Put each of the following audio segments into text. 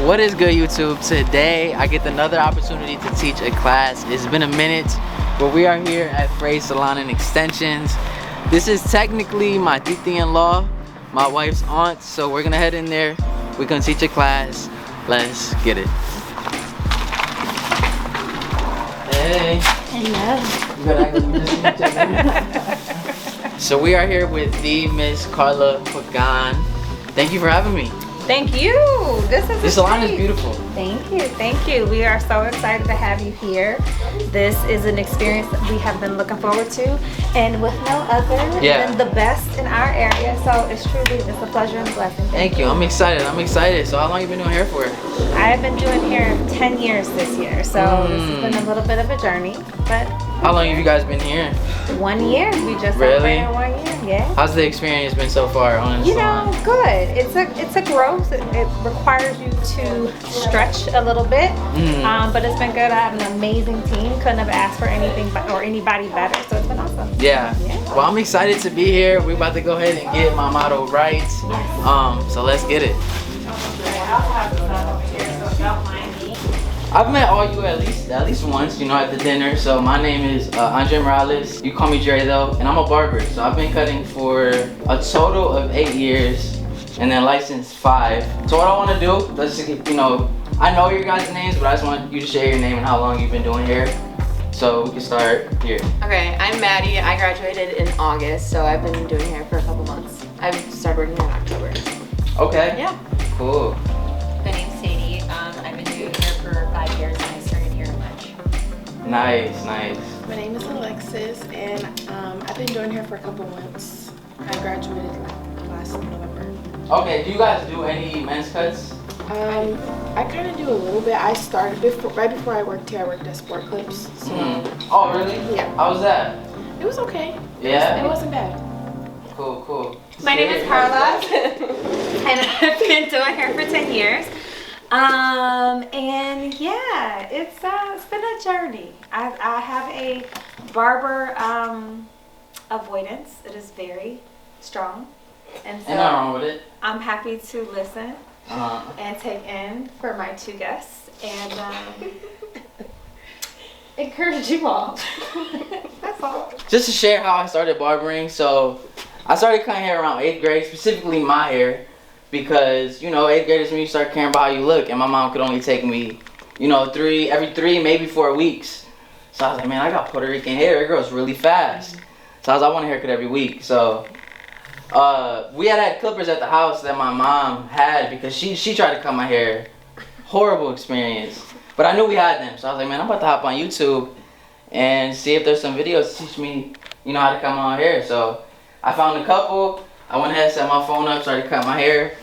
What is good, YouTube? Today I get another opportunity to teach a class. It's been a minute, but we are here at Frey Salon and Extensions. This is technically my titi-in-law, my wife's aunt, so we're gonna head in there. We're gonna teach a class. Let's get it. Hey. Hello. So we are here with the Miss Carla Pagan. Thank you for having me. Thank you. This salon is beautiful. Thank you. Thank you. We are so excited to have you here. This is an experience that we have been looking forward to, and with no other than the best in our area. So it's a pleasure and a blessing. Thank you. I'm excited. So how long you been doing hair for? I have been doing hair 10 years this year. So this has been a little bit of a journey. But how long have you guys been here? 1 year. We just really? 1 year. Yeah. How's the experience been so far on the salon? Good. It's a growth. It requires you to stretch a little bit, but it's been good. I have an amazing team. Couldn't have asked for anything or anybody better, so it's been awesome. Yeah. Well, I'm excited to be here. We're about to go ahead and get my motto right. Yes. So let's get it. I've met all you at least once, at the dinner. So my name is Andre Morales. You call me Dre though, and I'm a barber. So I've been cutting for a total of 8 years, and then licensed 5. So what I want to do, let's just get, I know your guys' names, but I just want you to share your name and how long you've been doing hair. So we can start here. Okay, I'm Maddie. I graduated in August, so I've been doing hair for a couple months. I've started working in October. Okay. Yeah. Cool. My name's Sadie. I've been doing hair for 5 years and I started here in March. Nice. My name is Alexis and I've been doing hair for a couple months. I graduated last November. Okay, do you guys do any men's cuts? I kind of do a little bit. I started right before I worked here. I worked at Sport Clips. So. Oh, really? Yeah. How was that? It was okay. Yeah? It wasn't bad. Cool. My name is Carla, and I've been doing hair for 10 years. And yeah, it's been a journey. I have a barber avoidance. It is very strong, and so ain't nothing wrong with it. I'm happy to listen and take in for my 2 guests and encourage you all. That's all. Just to share how I started barbering. So I started cutting hair around 8th grade, specifically my hair, because 8th grade is when you start caring about how you look, and my mom could only take me every 3 maybe 4 weeks. So I was like, man, I got Puerto Rican hair. It grows really fast. So I want a haircut every week. So we had clippers at the house that my mom had because she tried to cut my hair. Horrible experience. But I knew we had them. So I was like, man, I'm about to hop on YouTube and see if there's some videos to teach me, how to cut my own hair. So I found a couple. I went ahead and set my phone up, started to cut my hair.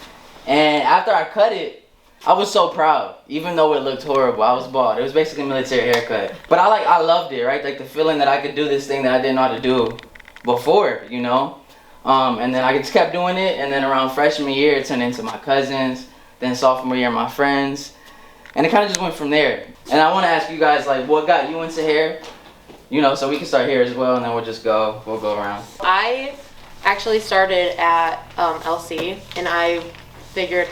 And after I cut it, I was so proud, even though it looked horrible. I was bald. It was basically a military haircut. But I loved it, right? Like the feeling that I could do this thing that I didn't know how to do before, And then I just kept doing it. And then around freshman year, it turned into my cousins. Then sophomore year, my friends. And it kind of just went from there. And I want to ask you guys, what got you into hair? So we can start here as well, and then we'll go around. I actually started at LC, and I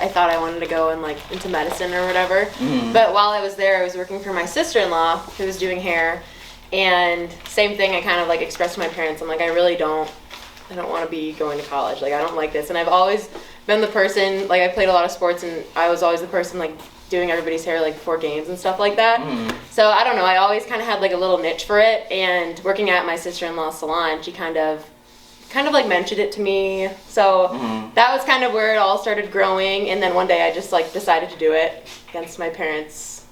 thought I wanted to go into medicine or whatever. But while I was there, I was working for my sister-in-law who was doing hair, and same thing. I kind of expressed to my parents, I'm like, I don't want to be going to college. I don't like this. And I've always been the person, I played a lot of sports, and I was always the person doing everybody's hair before games and stuff like that. So I don't know, I always kind of had a little niche for it, and working at my sister-in-law's salon, she kind of mentioned it to me. So that was kind of where it all started growing, and then one day I just decided to do it against my parents'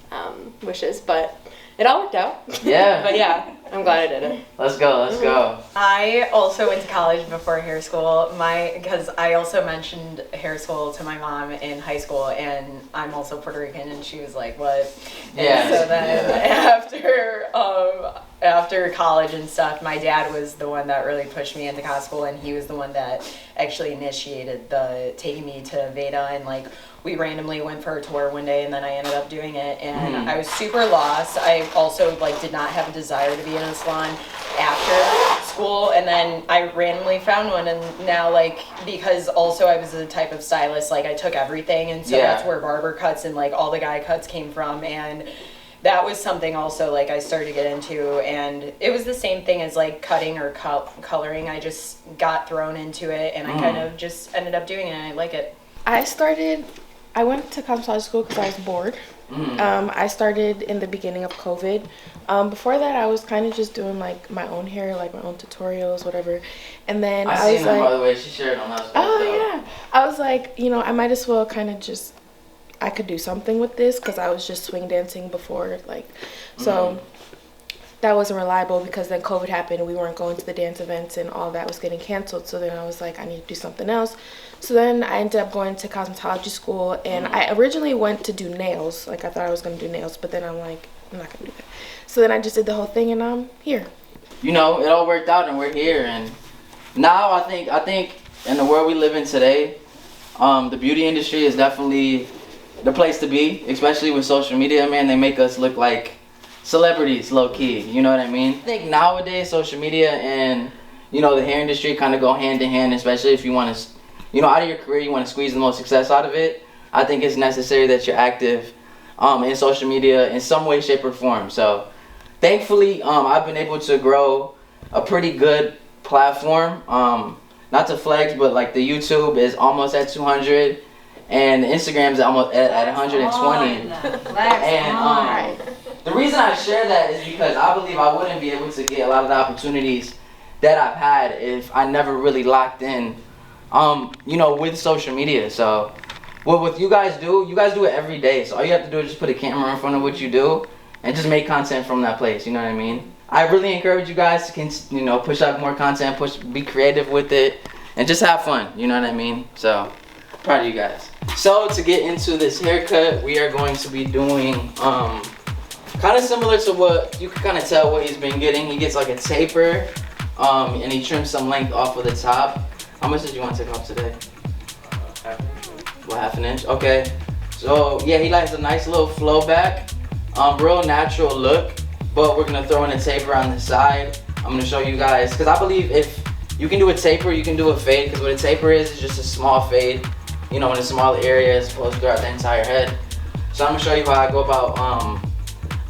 wishes, but it all worked out. Yeah. But yeah, I'm glad I did it. Let's go. I also went to college before hair school, because I also mentioned hair school to my mom in high school, and I'm also Puerto Rican, and she was like, what? Yeah. And so then after college and stuff, my dad was the one that really pushed me into cosmetology school, and he was the one that actually initiated taking me to Veda, and we randomly went for a tour one day, and then I ended up doing it, and I was super lost. I also did not have a desire to be in a salon after school, and then I randomly found one, and now like, because also I was the type of stylist, like I took everything, and so that's where barber cuts and like all the guy cuts came from, and that was something also like I started to get into, and it was the same thing as like cutting or coloring. I just got thrown into it, and I kind of just ended up doing it, and I like it. I went to cosmetology school because I was bored. I started in the beginning of COVID. Before that, I was kind of just doing like my own hair, like my own tutorials, whatever. And then I was like, by the way, she shared on us. Yeah. I was like, you know, I might as well kind of just, I could do something with this because I was just swing dancing before, like, so that wasn't reliable because then COVID happened. We weren't going to the dance events and all that was getting canceled. So then I was like, I need to do something else. So then I ended up going to cosmetology school, and I originally went to do nails. Like I thought I was going to do nails, but then I'm like, I'm not going to do that. So then I just did the whole thing, and I'm here. You know, it all worked out, and we're here. And now I think in the world we live in today, the beauty industry is definitely the place to be, especially with social media. Man, they make us look like celebrities, low key. You know what I mean? I think nowadays social media and, you know, the hair industry kind of go hand in hand, especially if you want to, you know, out of your career, you want to squeeze the most success out of it. I think it's necessary that you're active in social media in some way, shape, or form. So thankfully, I've been able to grow a pretty good platform. Not to flex, but like the YouTube is almost at 200, and the Instagram's almost at 120. And the reason I share that is because I believe I wouldn't be able to get a lot of the opportunities that I've had if I never really locked in, you know, with social media. So what you guys do it every day. So all you have to do is just put a camera in front of what you do and just make content from that place. You know what I mean? I really encourage you guys to, you know, push out more content, be creative with it, and just have fun. You know what I mean? So proud of you guys. So to get into this haircut, we are going to be doing kind of similar to what you can kind of tell what he's been getting. He gets like a taper, and he trims some length off of the top. How much did you want to take off today? Half an inch. Okay. So yeah, he likes a nice little flow back, real natural look. But we're gonna throw in a taper on the side. I'm gonna show you guys, because I believe if you can do a taper, you can do a fade. Because what a taper is just a small fade, you know, in a small area as opposed to throughout the entire head. So I'm gonna show you how I go about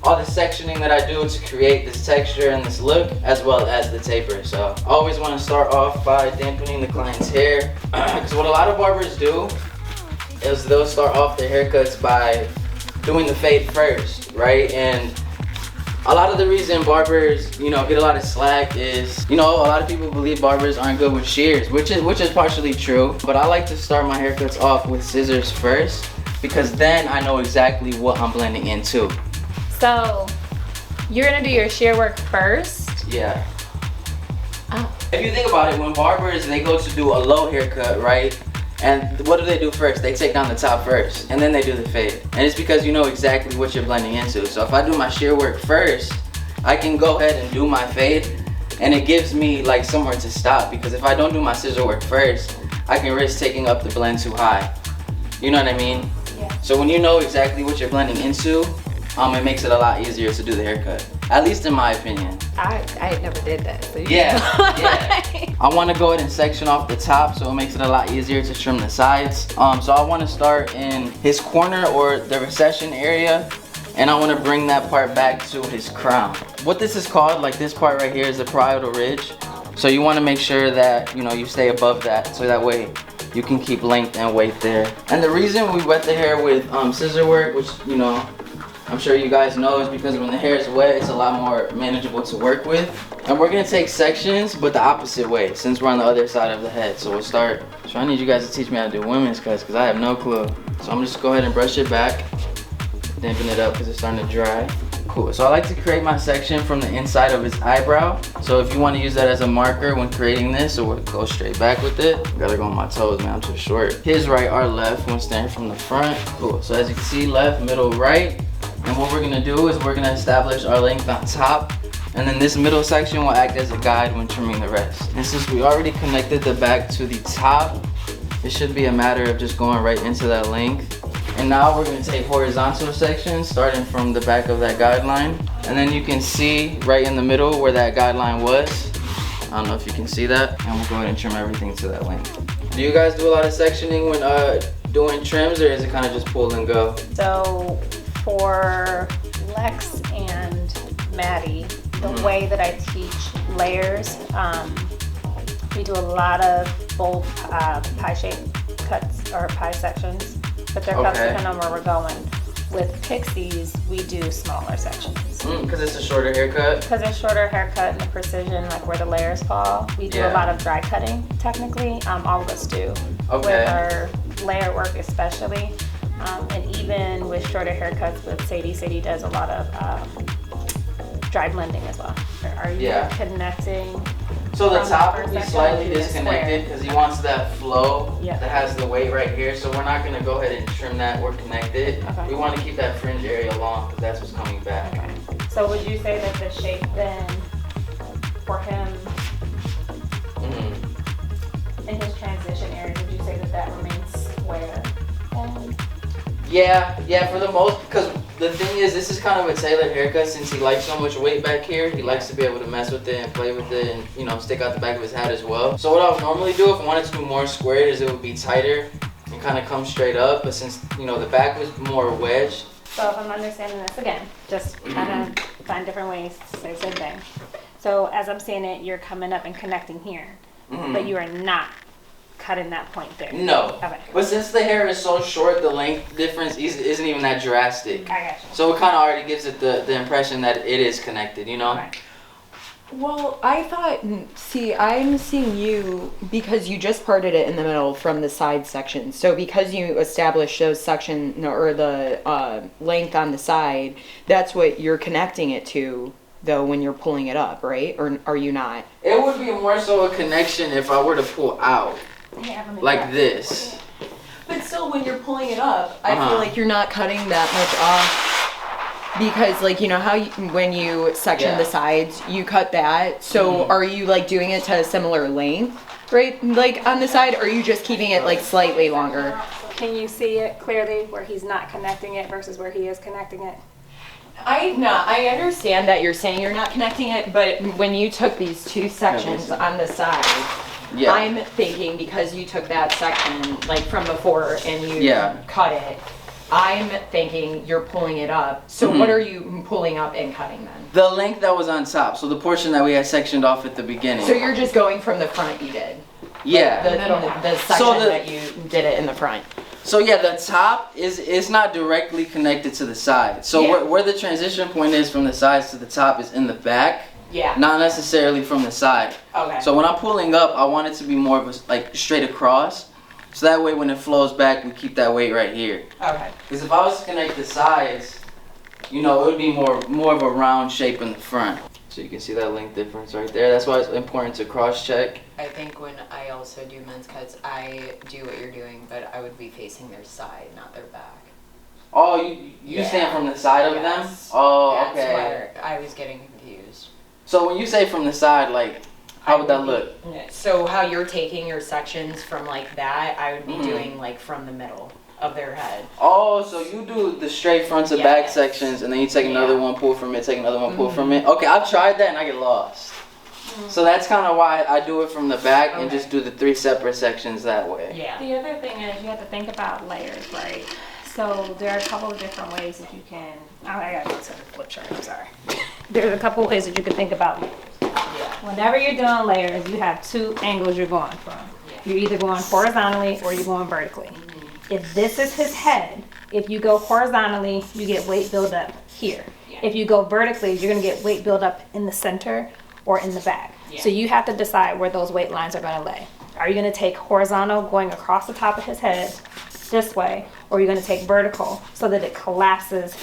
all the sectioning that I do to create this texture and this look, as well as the taper. So I always want to start off by dampening the client's hair, because what a lot of barbers do is they'll start off their haircuts by doing the fade first, right? And a lot of the reason barbers, you know, get a lot of slack is, you know, a lot of people believe barbers aren't good with shears, which is partially true. But I like to start my haircuts off with scissors first, because then I know exactly what I'm blending into. So you're gonna do your shear work first? Yeah. Oh. If you think about it, when barbers, they go to do a low haircut, right? And what do they do first? They take down the top first, and then they do the fade. And it's because you know exactly what you're blending into. So if I do my shear work first, I can go ahead and do my fade, and it gives me like somewhere to stop. Because if I don't do my scissor work first, I can risk taking up the blend too high. You know what I mean? Yeah. So when you know exactly what you're blending into, it makes it a lot easier to do the haircut. At least in my opinion. I never did that. So yeah. I want to go ahead and section off the top, so it makes it a lot easier to trim the sides. So I want to start in his corner or the recession area, and I want to bring that part back to his crown. What this is called, like this part right here, is the parietal ridge. So you want to make sure that, you know, you stay above that, so that way you can keep length and weight there. And the reason we wet the hair with scissor work, which, you know, I'm sure you guys know, is because when the hair is wet, it's a lot more manageable to work with. And we're gonna take sections, but the opposite way, since we're on the other side of the head. So we'll start. So I need you guys to teach me how to do women's cuts, because I have no clue. So I'm just go ahead and brush it back, dampen it up because it's starting to dry. Cool. So I like to create my section from the inside of his eyebrow. So if you want to use that as a marker when creating this, or go straight back with it. Gotta go on my toes, man, I'm too short. His right, our left, when standing from the front. Cool. So as you can see, left, middle, right. And what we're gonna do is we're gonna establish our length on top, and then this middle section will act as a guide when trimming the rest. And since we already connected the back to the top, it should be a matter of just going right into that length. And now we're gonna take horizontal sections, starting from the back of that guideline. And then you can see right in the middle where that guideline was. I don't know if you can see that. And we'll go ahead and trim everything to that length. Do you guys do a lot of sectioning when doing trims, or is it kind of just pull and go? So for Lex and Maddie, the way that I teach layers, we do a lot of bold pie shape cuts or pie sections, but they're cuts depending on where we're going. With Pixies, we do smaller sections. Because it's a shorter haircut? Because it's shorter haircut and the precision, like where the layers fall. We do a lot of dry cutting, technically. All of us do. With our layer work especially. And even with shorter haircuts with Sadie, Sadie does a lot of dry blending as well. Are you connecting? So the top will be slightly disconnected because he wants that flow that has the weight right here. So we're not going to go ahead and trim that or connect it. We want to keep that fringe area long because that's what's coming back. So would you say that the shape then for him in his transition area, would you say that that remains square? Yeah, for the most, because the thing is, this is kind of a tailored haircut since he likes so much weight back here. He likes to be able to mess with it and play with it and, you know, stick out the back of his hat as well. So what I would normally do if I wanted to do more squared is it would be tighter and kind of come straight up. But since, you know, the back was more wedged. So if I'm understanding this again, just kind of find different ways to say the same thing. So as I'm seeing it, you're coming up and connecting here, but you are not cutting that point there. No. Okay. But since the hair is so short, the length difference isn't even that drastic. I gotcha. So it kind of already gives it the impression that it is connected, you know? Okay. Well, I thought, see, I'm seeing you because you just parted it in the middle from the side section. So because you established those section or the length on the side, that's what you're connecting it to, though, when you're pulling it up, right? Or are you not? It would be more so a connection if I were to pull out. Like this. But still, when you're pulling it up, I feel like you're not cutting that much off because, like, you know how when you section the sides, you cut that. So are you like doing it to a similar length, right? Like on the side, or are you just keeping it like slightly longer? Can you see it clearly where he's not connecting it versus where he is connecting it? I understand that you're saying you're not connecting it, but when you took these two sections on the side, I'm thinking because you took that section like from before and you cut it, I'm thinking you're pulling it up. So what are you pulling up and cutting then? The length that was on top, so the portion that we had sectioned off at the beginning. So you're just going from the front you did? Yeah. The section that you did it in the front. So yeah, the top is not directly connected to the side. So where the transition point is from the sides to the top is in the back. Yeah. Not necessarily from the side. Okay. So when I'm pulling up, I want it to be more of a, like straight across. So that way when it flows back, we keep that weight right here. Okay. Because if I was to connect the sides, you know, it would be more of a round shape in the front. So you can see that length difference right there. That's why it's important to cross check. I think when I also do men's cuts, I do what you're doing, but I would be facing their side, not their back. Oh, you stand from the side of them? Oh, That's okay. where I was getting confused. So when you say from the side, like, how would that look? So how you're taking your sections from like that, I would be doing like from the middle of their head. Oh, so you do the straight front to back sections, and then you take another one, pull from it, take another one, pull from it. Okay, I've tried that and I get lost. So that's kind of why I do it from the back and just do the 3 separate sections that way. Yeah. The other thing is you have to think about layers, right? So there are a couple of different ways that you can, I gotta go to the flip chart, I'm sorry. There's a couple of ways that you can think about layers. Whenever you're doing layers, you have 2 angles you're going from. You're either going horizontally or you're going vertically. If this is his head, if you go horizontally, you get weight buildup here. If you go vertically, you're gonna get weight buildup in the center or in the back. So you have to decide where those weight lines are gonna lay. Are you gonna take horizontal going across the top of his head this way, or are you gonna take vertical so that it collapses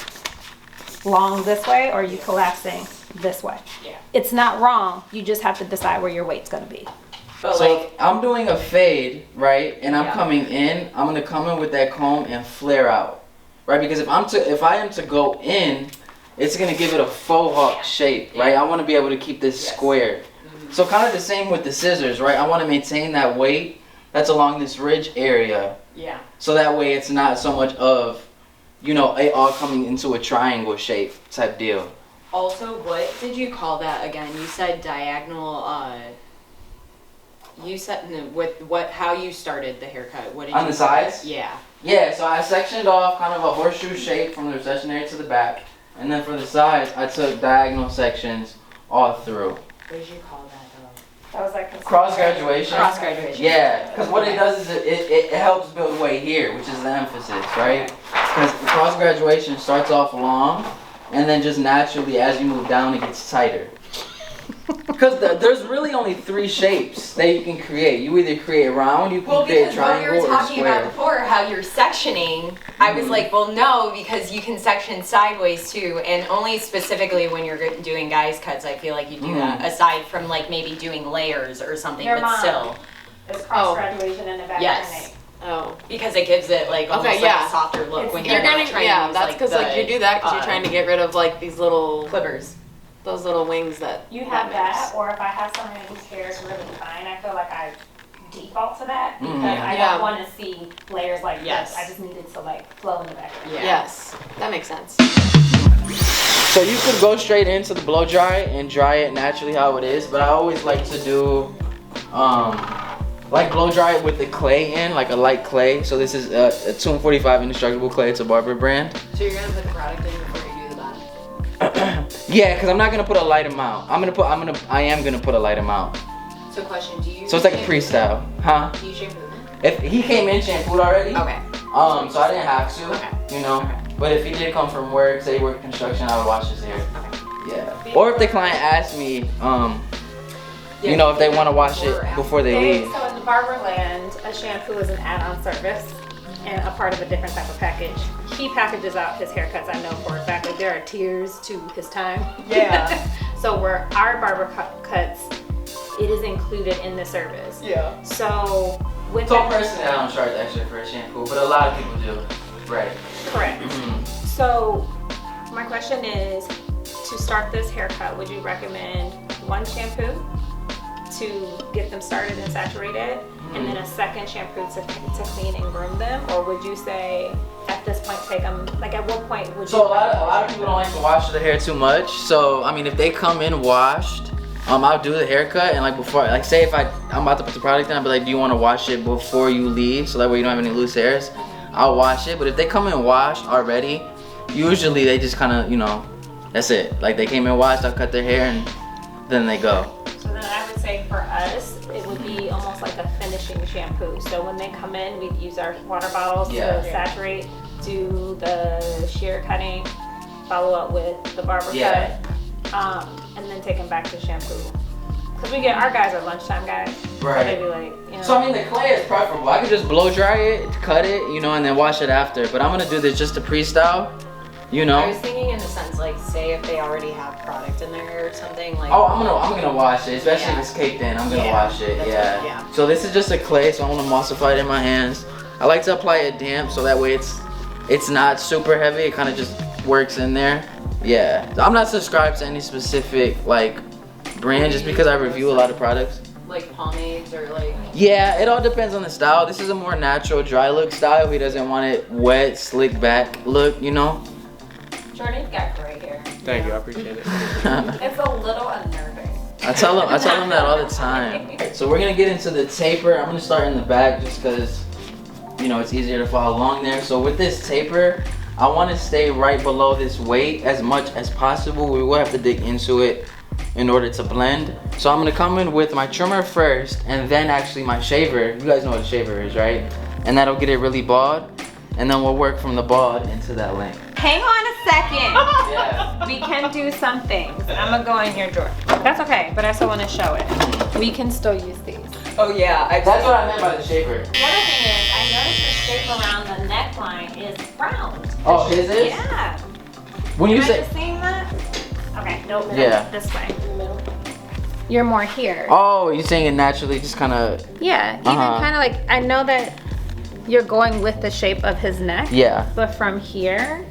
long this way, or are you collapsing this way? It's not wrong, you just have to decide where your weight's gonna be. But so like, I'm doing a fade, right, and I'm coming in, I'm gonna come in with that comb and flare out, right? Because if I am to go in, it's gonna give it a faux hawk shape, right? I want to be able to keep this square. So kind of the same with the scissors, right? I want to maintain that weight that's along this ridge area. Yeah. So that way it's not so much of, you know, it all coming into a triangle shape type deal. Also, what did you call that again? You said diagonal You said with how you started the haircut. What did On the sides? Yeah. Yeah, so I sectioned off kind of a horseshoe shape from the recession area to the back. And then for the sides, I took diagonal sections all through. What did you call that though? That was like Cross graduation. Cross graduation. Yeah, because what it does is it helps build weight here, which is the emphasis, right? Because cross graduation starts off long, and then just naturally as you move down, it gets tighter. Because there's really only 3 shapes that you can create. You either create round, you can create triangle, or square. Well, because what we were talking about before, how you're sectioning, I was like, well, no, because you can section sideways too, and only specifically when you're doing guys cuts, I feel like you do that. Aside from like maybe doing layers or something, Your but mom. still. It's cross graduation in the back Yes. of the neck. Oh. Because it gives it like almost like a softer look when You're not getting, trying to use, that's like, because like you do that because you're uh, trying to get rid of like these little clippers. those little wings that You have that, makes. or if I have someone whose hair is really fine, I feel like I default to that because I Yeah. don't want to see layers like Yes. this. I just need it to like flow in the background. Yeah. Yes, that makes sense. So you could go straight into the blow dry and dry it naturally how it is, but I always like to do like blow dry it with the clay in, like a light clay. So this is a 245 indestructible clay. It's a Barber brand. So you're gonna put the product in before you do the bond? Yeah, because I'm not gonna put a light amount. I am gonna put a light amount. So question, do you? So it's like a freestyle, huh? Do you shampoo them? If he came in shampooed already, Okay. so I didn't have to, Okay. you know. Okay. But if he did come from work, say he worked construction, I would wash his hair. Okay. Yeah. Or if the client asked me, you know, if they want to wash it before they leave. So in the Barberland, a shampoo is an add-on service and a part of a different type of package. He packages out his haircuts, I know for a fact. Like there are tiers to his time. Yeah. So where our barber cuts, it is included in the service. Yeah. So with So that, personally, I don't charge extra for a shampoo, but a lot of people do. Right. correct. So my question is, to start this haircut, would you recommend one shampoo to get them started and saturated, and then a second shampoo to clean and groom them, or would you say at this point take them? Like at what point would you? So a lot of people don't like to wash their hair too much. So I mean, if they come in washed, I'll do the haircut and like before, like say if I'm about to put the product in, I'll be like, do you want to wash it before you leave, so that way you don't have any loose hairs? I'll wash it. But if they come in washed already, usually they just kind of, you know, that's it. Like they came in washed, I'll cut their hair and then they go. So then I would say for us, it would be almost like a finishing shampoo. So when they come in, we'd use our water bottles to saturate, do the shear cutting, follow up with the barber cut, and then take them back to shampoo. Because our guys are lunchtime guys. Right. So they'd be like, you know. So I mean, the clay is preferable. I could just blow dry it, cut it, you know, and then wash it after. But I'm gonna do this just to pre-style, you know. I was thinking in the sense like, say if they already have product in their hair or something like. Oh, I'm gonna wash it, especially if it's caked in. I'm gonna wash it. Yeah. So this is just a clay, so I want to emulsify it in my hands. I like to apply it damp, so that way it's not super heavy. It kind of just works in there. Yeah. So I'm not subscribed to any specific like brand just because I review a lot of products. Like pomades or like. Yeah, it all depends on the style. This is a more natural, dry look style. He doesn't want it wet, slick back look, you know. Jordan, you've got great hair. Thank you, I appreciate it. It's a little unnerving. I tell them that all the time. So we're gonna get into the taper. I'm gonna start in the back just because, you know, it's easier to follow along there. So with this taper, I want to stay right below this weight as much as possible. We will have to dig into it in order to blend. So I'm gonna come in with my trimmer first, and then actually my shaver. You guys know what a shaver is, right? And that'll get it really bald, and then we'll work from the bald into that length. Hang on a second. Yeah. We can do some things. I'm gonna go in your drawer. That's okay, but I still want to show it. We can still use these. Oh yeah, That's what I meant by the shaver. The other thing is, I noticed the shape around the neckline is round. Oh, his is? Yeah. When you Am I say, just seeing that? Okay, nope. Yeah. This way. You're more here. oh, you're saying it naturally, just kind of. Yeah, even kind of like, I know that you're going with the shape of his neck. Yeah. But from here,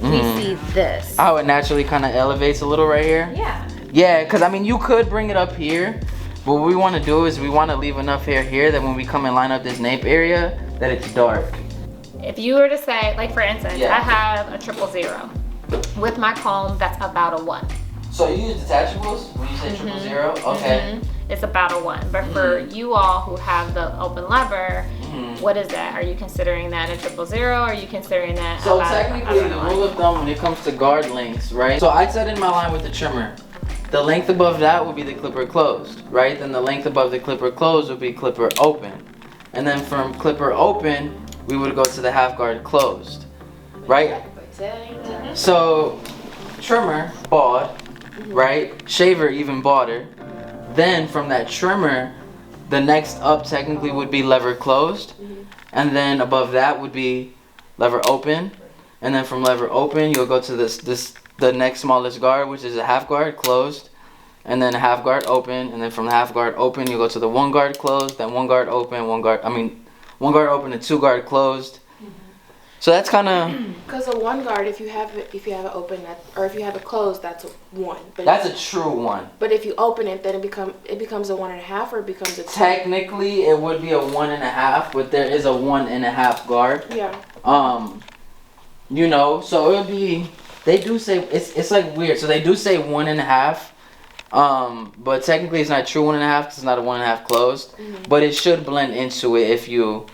we see this. How it naturally kind of elevates a little right here. Yeah. Yeah, because I mean, you could bring it up here, but what we want to do is we want to leave enough hair here that when we come and line up this nape area, that it's dark. If you were to say, like for instance, Yeah. I have a 000. With my comb, that's about a 1. So you use detachables when you say 000? Okay. it's about a 1. But for you all who have the open lever, what is that? Are you considering that a 000? Are you considering that? So technically, the rule of thumb when it comes to guard lengths, right? So I set in my line with the trimmer. The length above that would be the clipper closed, right? Then the length above the clipper closed would be clipper open. And then from clipper open, we would go to the half guard closed, right? So trimmer, bald, right? Shaver, even balder. Then from that trimmer, the next up technically would be lever closed. And then above that would be lever open. And then from lever open, you'll go to the next smallest guard, which is a half guard closed, and then a half guard open, and then from the half guard open, you go to the 1 guard closed, then 1 guard open, 1 guard open and 2 guard closed. So that's kind of because a 1 guard, if you have it open, or if you have it closed, that's a 1. But that's a true 1. But if you open it, then it becomes a 1.5, or it becomes a 2. Technically, it would be a 1.5, but there is a 1.5 guard. Yeah. You know, so it would be. They do say it's like weird. So they do say 1.5, but technically it's not true 1.5 because it's not a 1.5 closed. But it should blend into it if you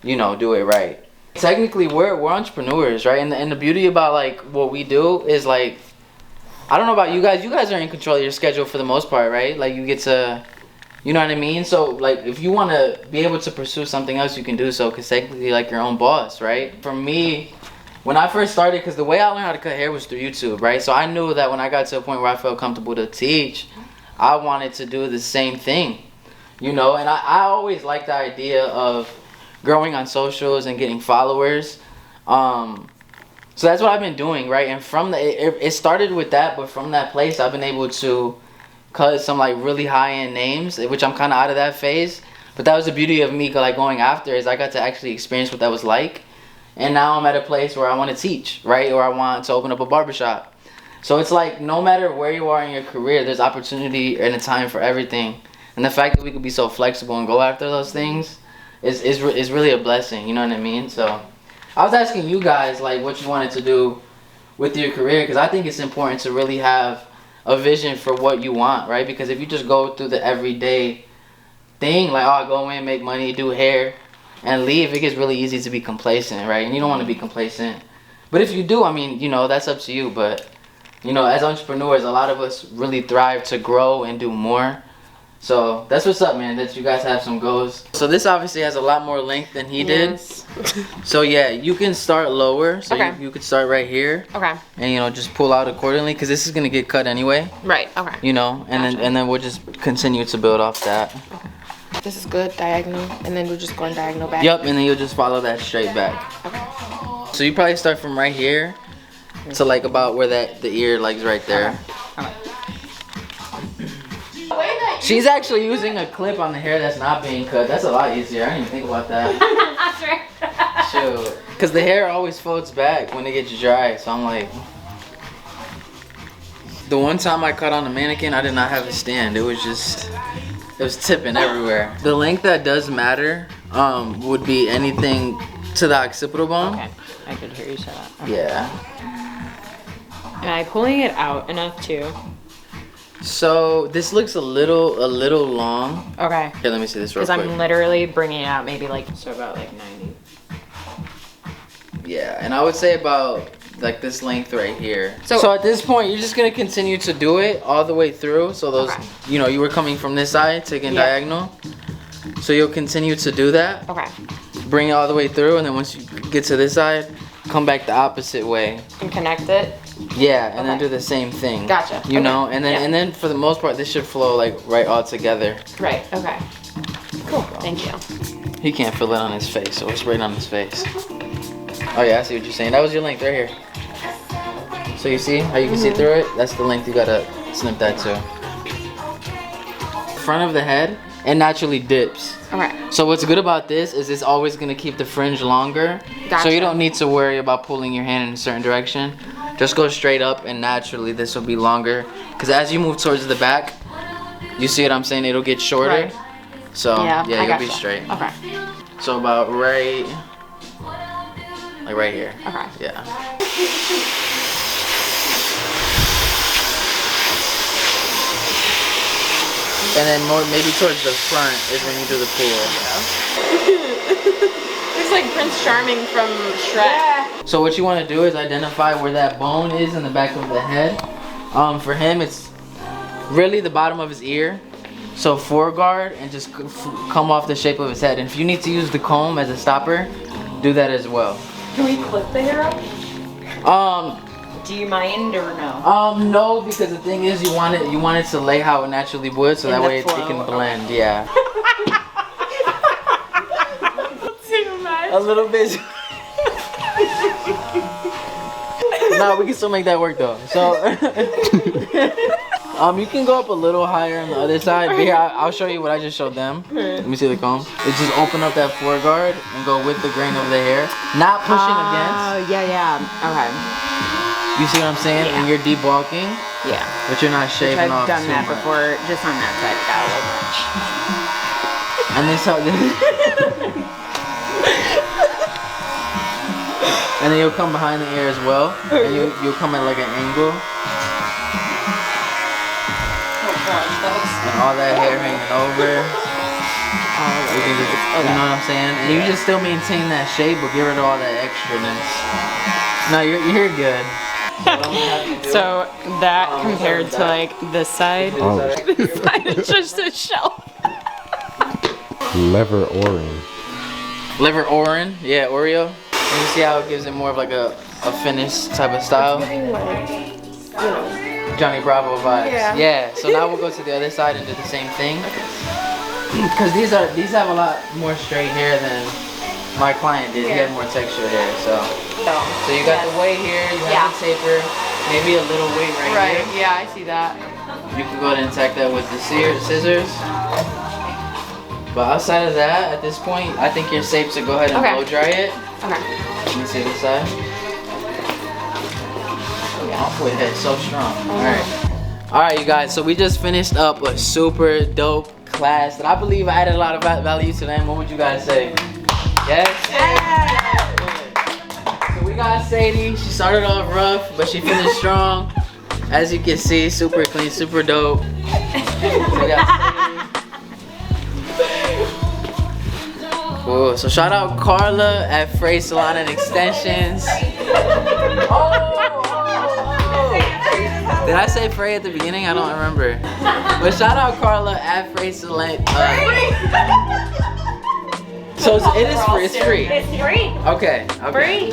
do it right. Technically, we're entrepreneurs, right? And the beauty about like what we do is like, I don't know about you guys. You guys are in control of your schedule for the most part, right? Like you get to, you know what I mean? So like if you want to be able to pursue something else, you can do so because technically like your own boss, right? For me, when I first started, because the way I learned how to cut hair was through YouTube, right? So I knew that when I got to a point where I felt comfortable to teach, I wanted to do the same thing, you know? And I always liked the idea of growing on socials and getting followers. So that's what I've been doing, right? And from it started with that, but from that place, I've been able to cut some like really high-end names, which I'm kind of out of that phase. But that was the beauty of me like going after, is I got to actually experience what that was like. And now I'm at a place where I want to teach, right? Or I want to open up a barbershop. So it's like no matter where you are in your career, there's opportunity and a time for everything. And the fact that we could be so flexible and go after those things is really a blessing, you know what I mean? So I was asking you guys like what you wanted to do with your career, because I think it's important to really have a vision for what you want, right? Because if you just go through the everyday thing, like, oh, I go in, make money, do hair, and leave, it gets really easy to be complacent, right? And you don't want to be complacent. But if you do, I mean, you know, that's up to you. But, you know, as entrepreneurs, a lot of us really thrive to grow and do more. So that's what's up, man, that you guys have some goals. So this obviously has a lot more length than he did. So yeah, you can start lower. So you could start right here. Okay. And, you know, just pull out accordingly, because this is going to get cut anyway. Right, okay. You know, and then we'll just continue to build off that. This is good, diagonal, and then we're just going diagonal back. Yep, and then you'll just follow that straight back. Okay. So you probably start from right here to like about where the ear like is right there. Okay. She's actually using a clip on the hair that's not being cut. That's a lot easier. I didn't even think about that. Shoot. Because the hair always folds back when it gets dry, so I'm like... The one time I cut on the mannequin, I did not have a stand. It was tipping everywhere. The length that does matter would be anything to the occipital bone. Okay, I could hear you say that. Okay. Yeah. Am I pulling it out enough too? So this looks a little long. Okay. Here, let me see this real Because quick. I'm literally bringing it out maybe like, so about like 90. Yeah, and I would say about like this length right here. So at this point, you're just gonna continue to do it all the way through. So those, you know, you were coming from this side, taking diagonal. So you'll continue to do that. Okay. Bring it all the way through, and then once you get to this side, come back the opposite way. And connect it? Yeah, and then do the same thing. Gotcha. You know, and then for the most part, this should flow like right all together. Right, okay. Cool, thank you. He can't feel it on his face, so it's right on his face. Oh yeah, I see what you're saying. That was your length right here. So you see how you can see through it? That's the length you gotta snip that to. Front of the head, it naturally dips. Okay. So what's good about this is it's always gonna keep the fringe longer. Gotcha. So you don't need to worry about pulling your hand in a certain direction. Just go straight up, and naturally this will be longer. Because as you move towards the back, you see what I'm saying? It'll get shorter. Right. So yeah, you'll be straight. Okay. So about right here. Okay. Yeah. And then more, maybe towards the front is when you do the pool. It's like Prince Charming from Shrek. So what you want to do is identify where that bone is in the back of the head. For him, it's really the bottom of his ear. So foreguard and just come off the shape of his head. And if you need to use the comb as a stopper, do that as well. Can we clip the hair up? Do you mind or no? No, because the thing is, you want it to lay how it naturally would, so that way it can blend. Yeah. A little bit. No, we can still make that work though. So, you can go up a little higher on the other side. But here, I'll show you what I just showed them. Let me see the comb. It's just open up that foreguard and go with the grain of the hair, not pushing against. Oh yeah. Okay. You see what I'm saying? Yeah. And you're debulking. Yeah. But you're not shaving I've off done too that much. before, just on that side. Got a little much. And this how. And then you'll come behind the ear as well, and you'll come at like an angle. And all that hair hanging over. You know what I'm saying? And you just still maintain that shape, but get rid of all that extraness. No, you're good. So that compared to like this side, this side is just a shell. Lever Orange. Liver Orin, yeah, Oreo. And you see how it gives it more of like a finished type of style? Johnny Bravo vibes. Yeah. So now we'll go to the other side and do the same thing. Because these have a lot more straight hair than my client did. He had more texture there. So you got the weight here, you have the taper, maybe a little weight right here. Yeah, I see that. You can go ahead and tack that with the scissors. But outside of that, at this point, I think you're safe to go ahead and blow dry it. Okay. Let me see this side. Oh, boy, head's so strong. Alright, you guys, so we just finished up a super dope class that I believe I added a lot of value to them. What would you guys say? Yes? So we got Sadie. She started off rough, but she finished strong. As you can see, super clean, super dope. So we got Sadie. Cool. So shout out Carla at Frey Salon and Extensions. Did I say Frey at the beginning? I don't remember. But shout out Carla at Frey Salon. So it is free. It's free. It's free. Okay. Free.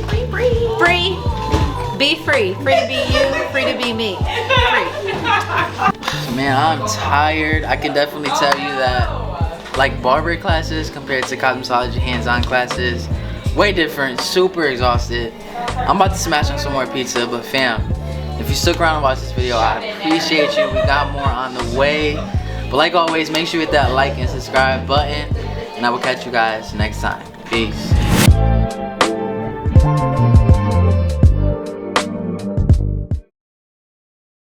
Free. Be free. Free to be you. Free to be me. Free. Man, I'm tired. I can definitely tell you that, like, barber classes compared to cosmetology hands-on classes, way different. Super exhausted. I'm about to smash on some more pizza, but fam, if you stuck around and watched this video, I appreciate you. We got more on the way. But like always, make sure you hit that like and subscribe button, and I will catch you guys next time. Peace.